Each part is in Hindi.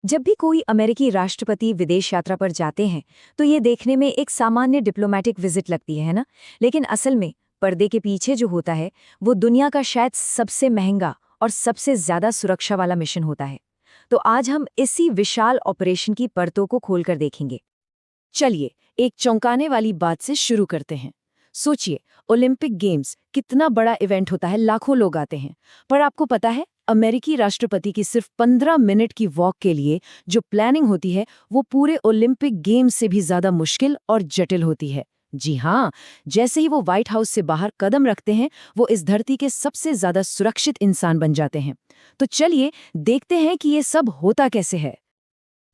जब भी कोई अमेरिकी राष्ट्रपति विदेश यात्रा पर जाते हैं तो ये देखने में एक सामान्य डिप्लोमेटिक विजिट लगती है ना। लेकिन असल में पर्दे के पीछे जो होता है वो दुनिया का शायद सबसे महंगा और सबसे ज्यादा सुरक्षा वाला मिशन होता है। तो आज हम इसी विशाल ऑपरेशन की परतों को खोलकर देखेंगे। चलिए एक चौंकाने वाली बात से शुरू करते हैं। सोचिए, ओलंपिक गेम्स कितना बड़ा इवेंट होता है, लाखों लोग आते हैं। पर आपको पता है, अमेरिकी राष्ट्रपति की सिर्फ 15 मिनट की वॉक के लिए जो प्लानिंग होती है वो पूरे ओलंपिक गेम्स से भी ज्यादा मुश्किल और जटिल होती है। जी हाँ, जैसे ही वो व्हाइट हाउस से बाहर कदम रखते हैं वो इस धरती के सबसे ज्यादा सुरक्षित इंसान बन जाते हैं। तो चलिए देखते हैं कि ये सब होता कैसे है।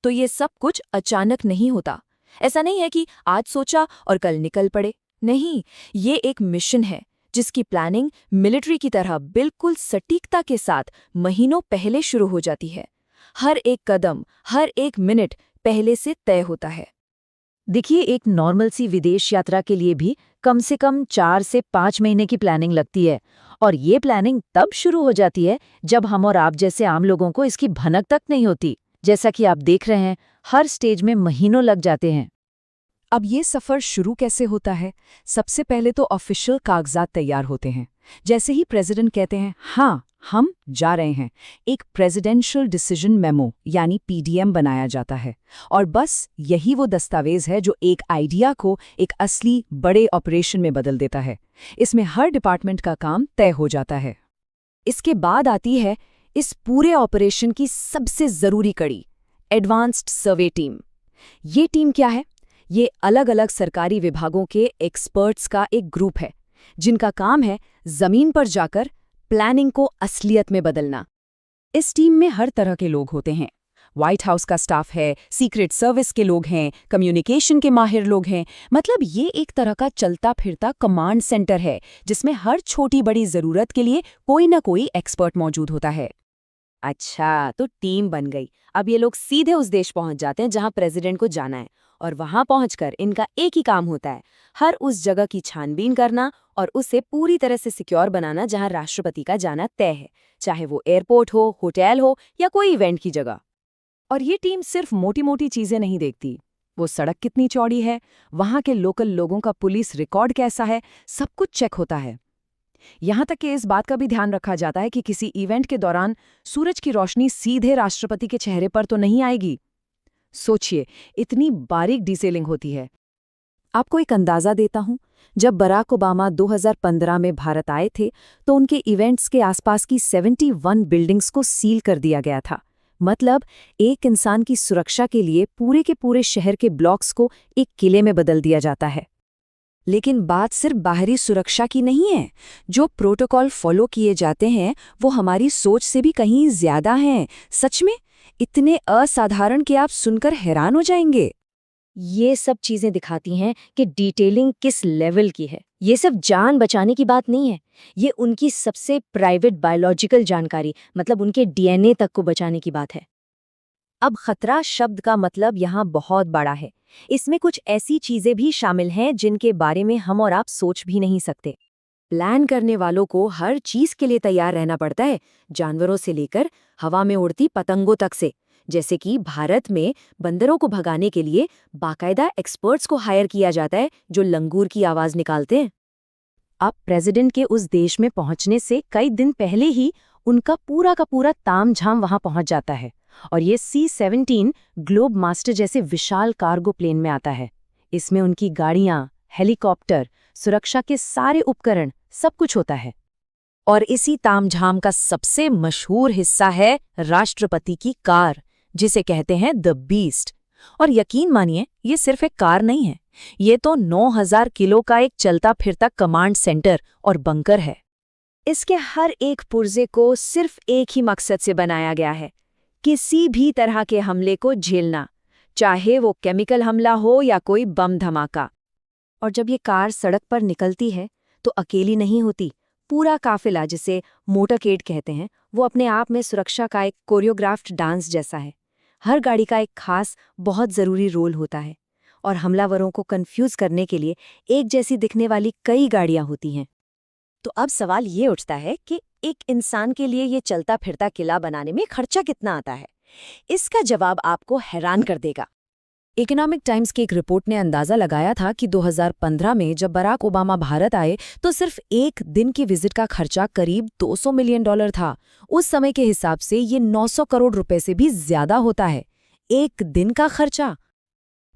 तो ये सब कुछ अचानक नहीं होता। ऐसा नहीं है कि आज सोचा और कल निकल पड़े। नहीं, ये एक मिशन है जिसकी प्लानिंग मिलिट्री की तरह बिल्कुल सटीकता के साथ महीनों पहले शुरू हो जाती है। हर एक कदम, हर एक मिनट पहले से तय होता है। देखिए, एक नॉर्मल सी विदेश यात्रा के लिए भी कम से कम 4 से 5 महीने की प्लानिंग लगती है। और ये प्लानिंग तब शुरू हो जाती है जब हम और आप जैसे आम लोगों को इसकी भनक तक नहीं होती। जैसा कि आप देख रहे हैं, हर स्टेज में महीनों लग जाते हैं। अब ये सफ़र शुरू कैसे होता है? सबसे पहले तो ऑफिशियल कागजात तैयार होते हैं। जैसे ही प्रेसिडेंट कहते हैं हाँ हम जा रहे हैं, एक प्रेसिडेंशियल डिसीजन मेमो यानी पीडीएम बनाया जाता है। और बस यही वो दस्तावेज है जो एक आइडिया को एक असली बड़े ऑपरेशन में बदल देता है। इसमें हर डिपार्टमेंट का काम तय हो जाता है। इसके बाद आती है इस पूरे ऑपरेशन की सबसे ज़रूरी कड़ी, एडवांस्ड सर्वे टीम। ये टीम क्या है? ये अलग अलग सरकारी विभागों के एक्सपर्ट्स का एक ग्रुप है जिनका काम है जमीन पर जाकर प्लानिंग को असलियत में बदलना। इस टीम में हर तरह के लोग होते हैं। व्हाइट हाउस का स्टाफ है, सीक्रेट सर्विस के लोग हैं, कम्युनिकेशन के माहिर लोग हैं। मतलब ये एक तरह का चलता फिरता कमांड सेंटर है जिसमें हर छोटी बड़ी जरूरत के लिए कोई ना कोई एक्सपर्ट मौजूद होता है। अच्छा, तो टीम बन गई। अब ये लोग सीधे उस देश पहुंच जाते हैं जहां प्रेसिडेंट को जाना है। और वहां पहुंचकर इनका एक ही काम होता है, हर उस जगह की छानबीन करना और उसे पूरी तरह से सिक्योर बनाना जहां राष्ट्रपति का जाना तय है, चाहे वो एयरपोर्ट हो, होटल हो या कोई इवेंट की जगह। और ये टीम सिर्फ मोटी मोटी चीजें नहीं देखती। वो सड़क कितनी चौड़ी है, वहां के लोकल लोगों का पुलिस रिकॉर्ड कैसा है, सब कुछ चेक होता है। यहां तक कि इस बात का भी ध्यान रखा जाता है कि किसी इवेंट के दौरान सूरज की रोशनी सीधे राष्ट्रपति के चेहरे पर तो नहीं आएगी। सोचिए, इतनी बारीक डिटेलिंग होती है। आपको एक अंदाजा देता हूं, जब बराक ओबामा 2015 में भारत आए थे तो उनके इवेंट्स के आसपास की 71 बिल्डिंग्स को सील कर दिया गया था। मतलब एक इंसान की सुरक्षा के लिए पूरे के पूरे शहर के ब्लॉक्स को एक किले में बदल दिया जाता है। लेकिन बात सिर्फ बाहरी सुरक्षा की नहीं है। जो प्रोटोकॉल फॉलो किए जाते हैं वो हमारी सोच से भी कहीं ज्यादा हैं। सच में इतने असाधारण कि आप सुनकर हैरान हो जाएंगे। ये सब चीजें दिखाती हैं कि डिटेलिंग किस लेवल की है। ये सिर्फ जान बचाने की बात नहीं है, ये उनकी सबसे प्राइवेट बायोलॉजिकल जानकारी, मतलब उनके डीएनए तक को बचाने की बात है। अब खतरा शब्द का मतलब यहाँ बहुत बड़ा है। इसमें कुछ ऐसी चीजें भी शामिल हैं जिनके बारे में हम और आप सोच भी नहीं सकते। प्लान करने वालों को हर चीज के लिए तैयार रहना पड़ता है, जानवरों से लेकर हवा में उड़ती पतंगों तक से। जैसे कि भारत में बंदरों को भगाने के लिए बाकायदा एक्सपर्ट्स को हायर किया जाता है जो लंगूर की आवाज निकालते हैं। अब प्रेसिडेंट के उस देश में पहुंचने से कई दिन पहले ही उनका पूरा का पूरा तामझाम वहां पहुंच जाता है और ये C-17 ग्लोब मास्टर जैसे विशाल कार्गो प्लेन में आता है। इसमें उनकी गाड़ियां, हेलीकॉप्टर, सुरक्षा के सारे उपकरण, सब कुछ होता है। और इसी तामझाम का सबसे मशहूर हिस्सा है राष्ट्रपति की कार, जिसे कहते हैं द बीस्ट। और यकीन मानिए, ये सिर्फ एक कार नहीं है, ये तो 9000 किलो का एक चलता फिरता कमांड सेंटर और बंकर है। इसके हर एक पुर्जे को सिर्फ एक ही मकसद से बनाया गया है, किसी भी तरह के हमले को झेलना, चाहे वो केमिकल हमला हो या कोई बम धमाका। और जब ये कार सड़क पर निकलती है तो अकेली नहीं होती। पूरा काफिला, जिसे मोटरकेड कहते हैं, वो अपने आप में सुरक्षा का एक कोरियोग्राफ्ड डांस जैसा है। हर गाड़ी का एक खास बहुत ज़रूरी रोल होता है और हमलावरों को कंफ्यूज करने के लिए एक जैसी दिखने वाली कई गाड़ियां होती हैं। तो अब सवाल ये उठता है कि एक इंसान के लिए ये चलता फिरता किला बनाने में खर्चा कितना आता है? इसका जवाब आपको हैरान कर देगा। इकोनॉमिक टाइम्स की एक रिपोर्ट ने अंदाजा लगाया था कि 2015 में जब बराक ओबामा भारत आए तो सिर्फ एक दिन की विजिट का खर्चा करीब $200 मिलियन था। उस समय के हिसाब से ये 900 करोड़ रुपए से भी ज्यादा होता है, एक दिन का खर्चा।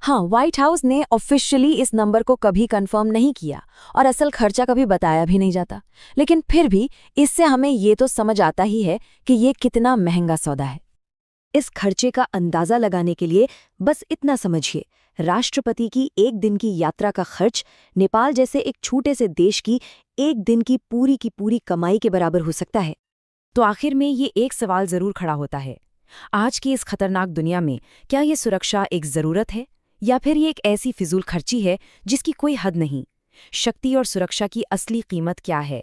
हाँ, व्हाइट हाउस ने ऑफिशियली इस नंबर को कभी कंफर्म नहीं किया और असल खर्चा कभी बताया भी नहीं जाता, लेकिन फिर भी इससे हमें ये तो समझ आता ही है कि ये कितना महंगा सौदा है। इस खर्चे का अंदाजा लगाने के लिए बस इतना समझिए, राष्ट्रपति की एक दिन की यात्रा का खर्च नेपाल जैसे एक छोटे से देश की एक दिन की पूरी कमाई के बराबर हो सकता है। तो आखिर में ये एक सवाल जरूर खड़ा होता है, आज की इस खतरनाक दुनिया में क्या ये सुरक्षा एक जरूरत है या फिर ये एक ऐसी फिजूल खर्ची है जिसकी कोई हद नहीं? शक्ति और सुरक्षा की असली कीमत क्या है?